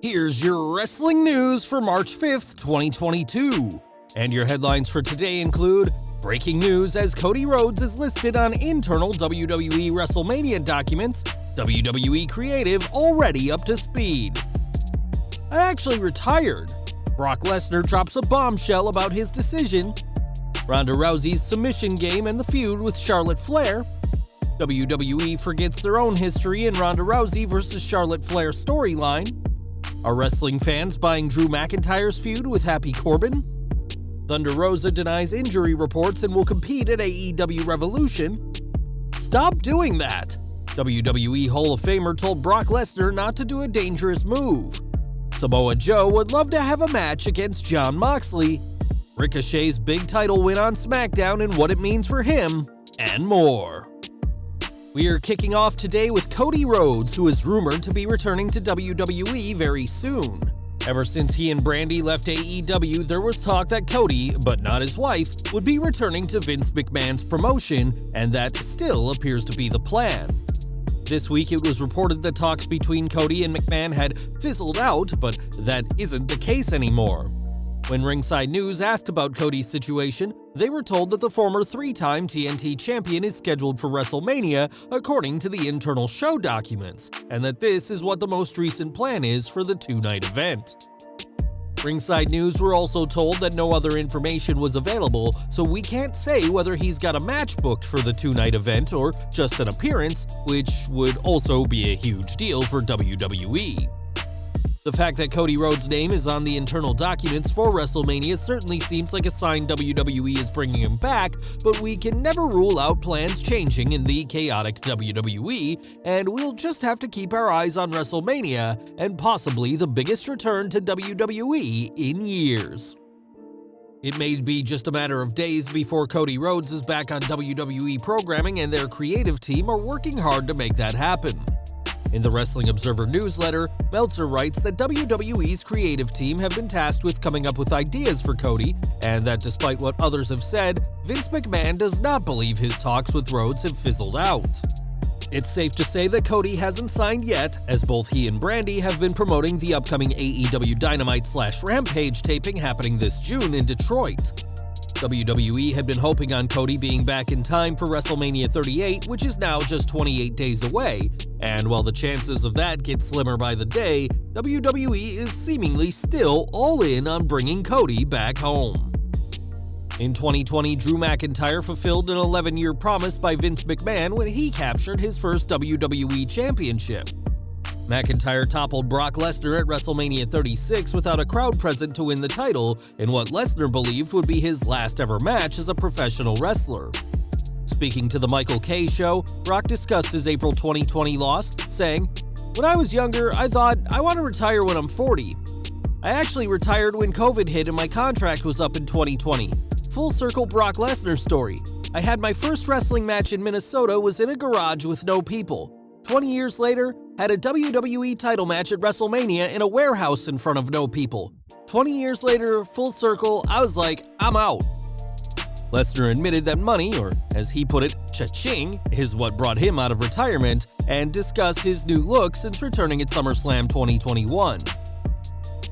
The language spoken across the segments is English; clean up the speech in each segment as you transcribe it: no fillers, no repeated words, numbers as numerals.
Here's your wrestling news for March 5th, 2022. And your headlines for today include breaking news as Cody Rhodes is listed on internal WWE WrestleMania documents, WWE Creative already up to speed. I actually retired. Brock Lesnar drops a bombshell about his decision. Ronda Rousey's submission game and the feud with Charlotte Flair. WWE forgets their own history in Ronda Rousey versus Charlotte Flair storyline. Are wrestling fans buying Drew McIntyre's feud with Happy Corbin? Thunder Rosa denies injury reports and will compete at AEW Revolution. Stop doing that! WWE Hall of Famer told Brock Lesnar not to do a dangerous move. Samoa Joe would love to have a match against Jon Moxley. Ricochet's big title win on Smackdown and what it means for him, and more. We are kicking off today with Cody Rhodes, who is rumored to be returning to WWE very soon. Ever since he and Brandi left AEW, there was talk that Cody, but not his wife, would be returning to Vince McMahon's promotion, and that still appears to be the plan. This week it was reported that talks between Cody and McMahon had fizzled out, but that isn't the case anymore. When Ringside News asked about Cody's situation, they were told that the former three-time TNT champion is scheduled for WrestleMania according to the internal show documents, and that this is what the most recent plan is for the two-night event. Ringside News were also told that no other information was available, so we can't say whether he's got a match booked for the two-night event or just an appearance, which would also be a huge deal for WWE. The fact that Cody Rhodes' name is on the internal documents for WrestleMania certainly seems like a sign WWE is bringing him back, but we can never rule out plans changing in the chaotic WWE, and we'll just have to keep our eyes on WrestleMania and possibly the biggest return to WWE in years. It may be just a matter of days before Cody Rhodes is back on WWE programming, and their creative team are working hard to make that happen. In the Wrestling Observer newsletter, Meltzer writes that WWE's creative team have been tasked with coming up with ideas for Cody, and that despite what others have said, Vince McMahon does not believe his talks with Rhodes have fizzled out. It's safe to say that Cody hasn't signed yet, as both he and Brandi have been promoting the upcoming AEW Dynamite/Rampage taping happening this June in Detroit. WWE had been hoping on Cody being back in time for WrestleMania 38, which is now just 28 days away, and while the chances of that get slimmer by the day, WWE is seemingly still all in on bringing Cody back home. In 2020, Drew McIntyre fulfilled an 11-year promise by Vince McMahon when he captured his first WWE Championship. McIntyre toppled Brock Lesnar at WrestleMania 36 without a crowd present to win the title in what Lesnar believed would be his last ever match as a professional wrestler. Speaking to The Michael Kay Show, Brock discussed his April 2020 loss, saying, "When I was younger, I thought, I want to retire when I'm 40. I actually retired when COVID hit and my contract was up in 2020. Full circle Brock Lesnar story. I had my first wrestling match in Minnesota was in a garage with no people. 20 years later, had a WWE title match at WrestleMania in a warehouse in front of no people. 20 years later, full circle, I was like, I'm out." Lesnar admitted that money, or as he put it, cha-ching, is what brought him out of retirement, and discussed his new look since returning at SummerSlam 2021.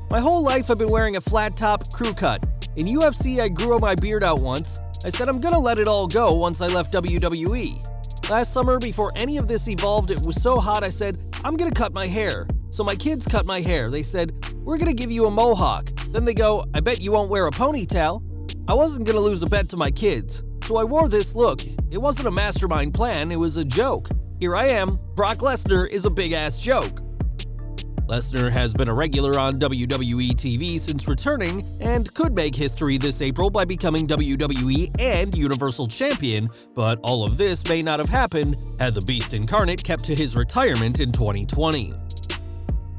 "My whole life I've been wearing a flat top crew cut. In UFC, I grew my beard out once. I said I'm gonna let it all go once I left WWE. Last summer, before any of this evolved, it was so hot I said, I'm gonna cut my hair. So my kids cut my hair. They said, we're gonna give you a mohawk. Then they go, I bet you won't wear a ponytail. I wasn't gonna lose a bet to my kids. So I wore this look. It wasn't a mastermind plan, it was a joke. Here I am. Brock Lesnar is a big-ass joke." Lesnar has been a regular on WWE TV since returning, and could make history this April by becoming WWE and Universal Champion, but all of this may not have happened had the Beast Incarnate kept to his retirement in 2020.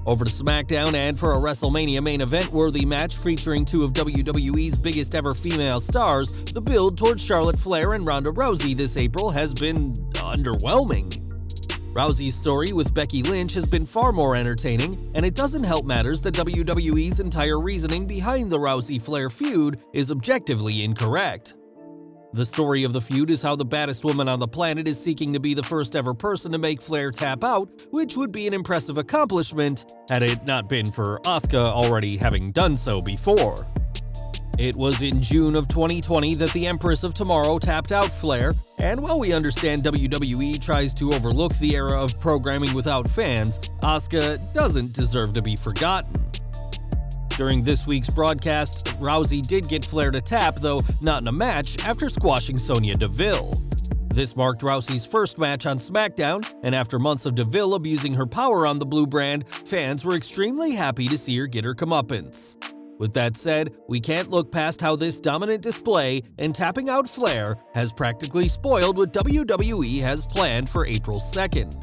Over to Smackdown, and for a WrestleMania main event-worthy match featuring two of WWE's biggest ever female stars, the build towards Charlotte Flair and Ronda Rousey this April has been underwhelming. Rousey's story with Becky Lynch has been far more entertaining, and it doesn't help matters that WWE's entire reasoning behind the Rousey-Flair feud is objectively incorrect. The story of the feud is how the baddest woman on the planet is seeking to be the first ever person to make Flair tap out, which would be an impressive accomplishment had it not been for Asuka already having done so before. It was in June of 2020 that the Empress of Tomorrow tapped out Flair, and while we understand WWE tries to overlook the era of programming without fans, Asuka doesn't deserve to be forgotten. During this week's broadcast, Rousey did get Flair to tap, though not in a match, after squashing Sonya Deville. This marked Rousey's first match on Smackdown, and after months of Deville abusing her power on the blue brand, fans were extremely happy to see her get her comeuppance. With that said, we can't look past how this dominant display and tapping out Flair has practically spoiled what WWE has planned for April 2nd.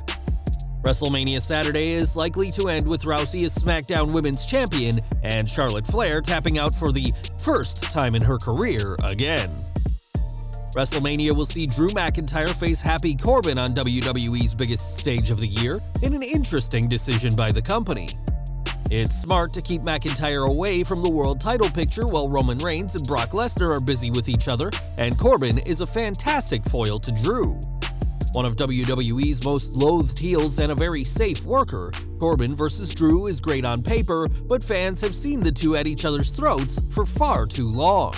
WrestleMania Saturday is likely to end with Rousey as SmackDown Women's Champion and Charlotte Flair tapping out for the first time in her career again. WrestleMania will see Drew McIntyre face Happy Corbin on WWE's biggest stage of the year in an interesting decision by the company. It's smart to keep McIntyre away from the world title picture while Roman Reigns and Brock Lesnar are busy with each other, and Corbin is a fantastic foil to Drew. One of WWE's most loathed heels and a very safe worker, Corbin vs. Drew is great on paper, but fans have seen the two at each other's throats for far too long.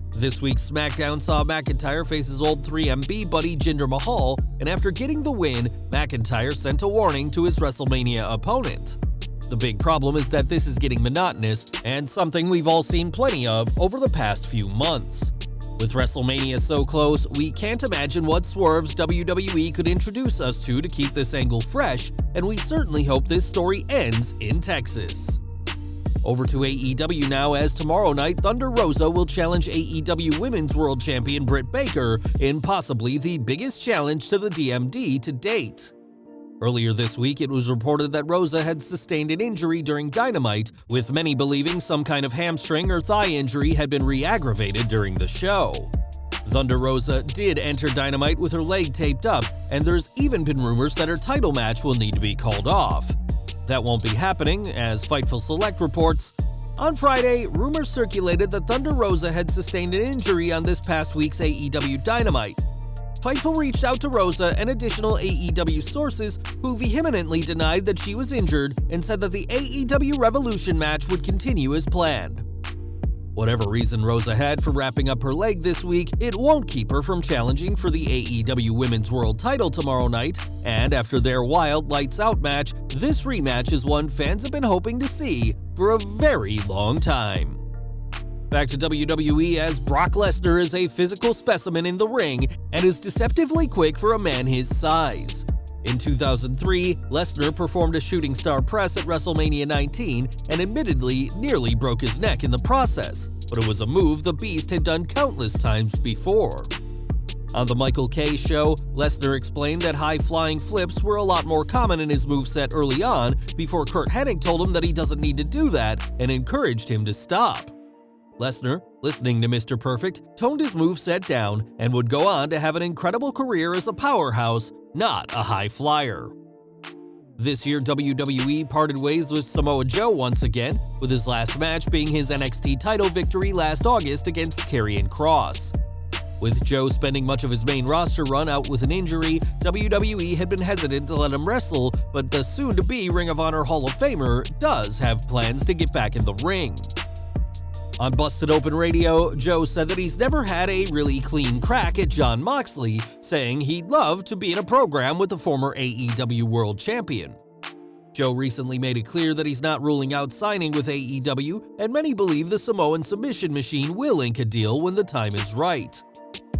This week's SmackDown saw McIntyre face his old 3MB buddy Jinder Mahal, and after getting the win, McIntyre sent a warning to his WrestleMania opponent. The big problem is that this is getting monotonous, and something we've all seen plenty of over the past few months. With WrestleMania so close, we can't imagine what swerves WWE could introduce us to keep this angle fresh, and we certainly hope this story ends in Texas. Over to AEW now, as tomorrow night Thunder Rosa will challenge AEW Women's World Champion Britt Baker in possibly the biggest challenge to the DMD to date. Earlier this week, it was reported that Rosa had sustained an injury during Dynamite, with many believing some kind of hamstring or thigh injury had been re-aggravated during the show. Thunder Rosa did enter Dynamite with her leg taped up, and there's even been rumors that her title match will need to be called off. That won't be happening, as Fightful Select reports. On Friday, rumors circulated that Thunder Rosa had sustained an injury on this past week's AEW Dynamite. Fightful reached out to Rosa and additional AEW sources who vehemently denied that she was injured and said that the AEW Revolution match would continue as planned. Whatever reason Rosa had for wrapping up her leg this week, it won't keep her from challenging for the AEW Women's World title tomorrow night, and after their wild Lights Out match, this rematch is one fans have been hoping to see for a very long time. Back to WWE, as Brock Lesnar is a physical specimen in the ring and is deceptively quick for a man his size. In 2003, Lesnar performed a shooting star press at WrestleMania 19 and admittedly nearly broke his neck in the process, but it was a move the Beast had done countless times before. On the Michael Kay show, Lesnar explained that high-flying flips were a lot more common in his moveset early on, before Curt Hennig told him that he doesn't need to do that and encouraged him to stop. Lesnar, listening to Mr. Perfect, toned his moveset down and would go on to have an incredible career as a powerhouse, not a high flyer. This year, WWE parted ways with Samoa Joe once again, with his last match being his NXT title victory last August against Karrion Kross. With Joe spending much of his main roster run out with an injury, WWE had been hesitant to let him wrestle, but the soon-to-be Ring of Honor Hall of Famer does have plans to get back in the ring. On Busted Open Radio, Joe said that he's never had a really clean crack at Jon Moxley, saying he'd love to be in a program with the former AEW World Champion. Joe recently made it clear that he's not ruling out signing with AEW, and many believe the Samoan Submission Machine will ink a deal when the time is right.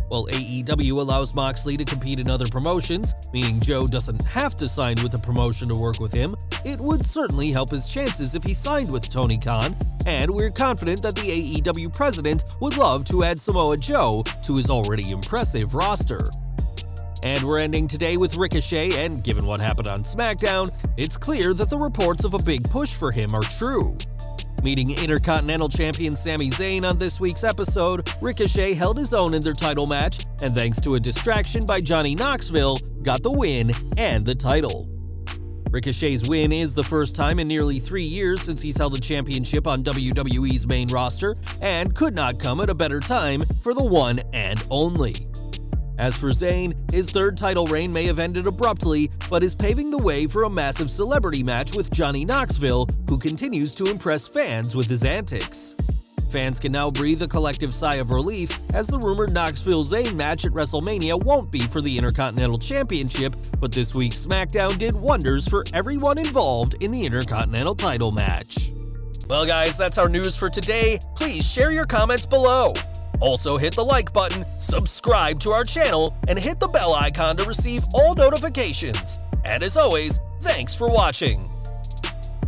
While AEW allows Moxley to compete in other promotions, meaning Joe doesn't have to sign with a promotion to work with him, it would certainly help his chances if he signed with Tony Khan, and we're confident that the AEW president would love to add Samoa Joe to his already impressive roster. And we're ending today with Ricochet, and given what happened on SmackDown, it's clear that the reports of a big push for him are true. Meeting Intercontinental Champion Sami Zayn on this week's episode, Ricochet held his own in their title match, and thanks to a distraction by Johnny Knoxville, got the win and the title. Ricochet's win is the first time in nearly 3 years since he's held a championship on WWE's main roster, and could not come at a better time for the one and only. As for Zayn, his third title reign may have ended abruptly, but is paving the way for a massive celebrity match with Johnny Knoxville, who continues to impress fans with his antics. Fans can now breathe a collective sigh of relief, as the rumored Knoxville-Zayn match at WrestleMania won't be for the Intercontinental Championship, but this week's Smackdown did wonders for everyone involved in the Intercontinental title match. Well guys, that's our news for today. Please share your comments below. Also hit the like button, subscribe to our channel, and hit the bell icon to receive all notifications. And as always, thanks for watching.